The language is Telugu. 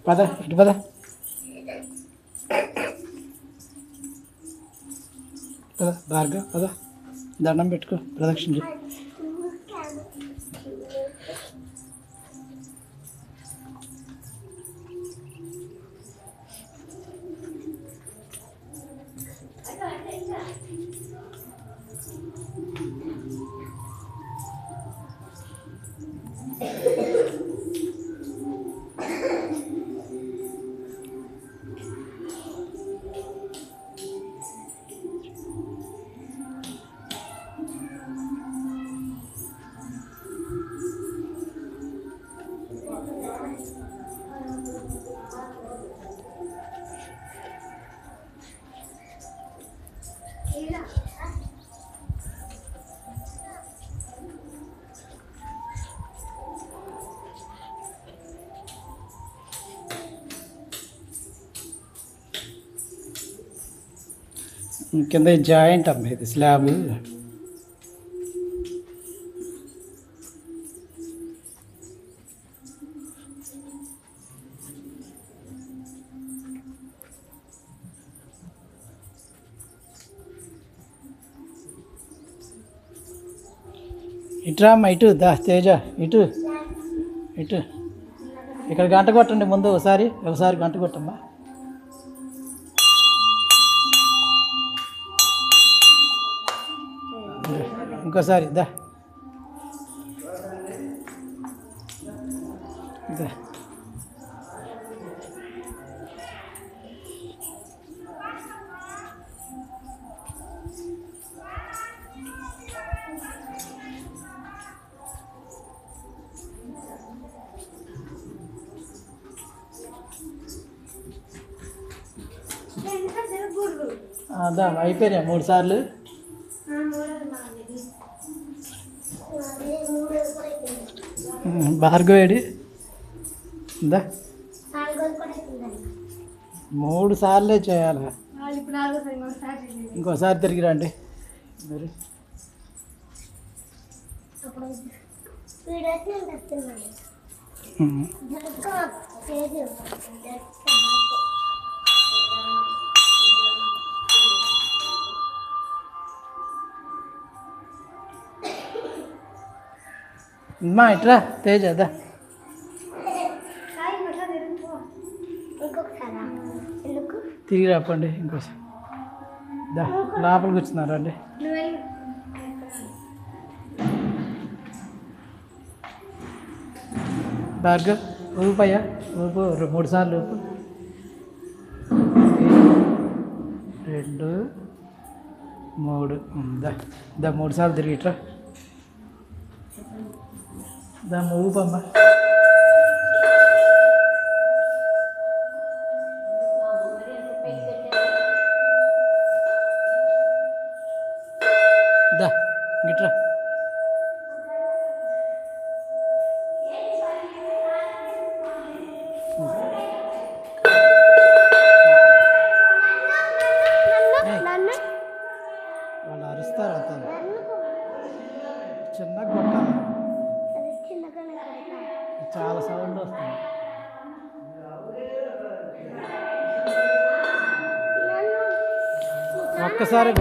పద ఇటు పద పద భార్గవ్ పద దండం పెట్టుకో ప్రదక్షిణ చేయి. కింద జాయింట్ అమ్మ ఇది స్లాబ్. ఇటురా అమ్మ ఇటు దా తేజ ఇటు ఇటు ఇక్కడ గంట కొట్టండి ముందు ఒకసారి గంట కొట్టమ్మా. ఇంకోసారి దా దా దా అయిపోయినాయి 3 సార్లు. భార్గవ్ ఏడి దా 3 సార్లే చేయాలి. ఇంకోసారి తిరిగి రండి మీరు. అమ్మా ఇట్రా తేజ దా తిరిగి రాపండి ఇంకోసారి దా లోపలికి వచ్చినారా అండి. భార్గవ్ ఊపయ్యా ఊపు 3 సార్లు ఊపు. 2 3 దా 3 సార్లు తిరిగిట్రా దా ఊపమ్మా. దా గిట్రా వాళ్ళు అరుస్తారు అవుతారు. చిన్నగా కొట్టాలి, చాలా సౌండ్ వస్తుంది. ఒక్కసారి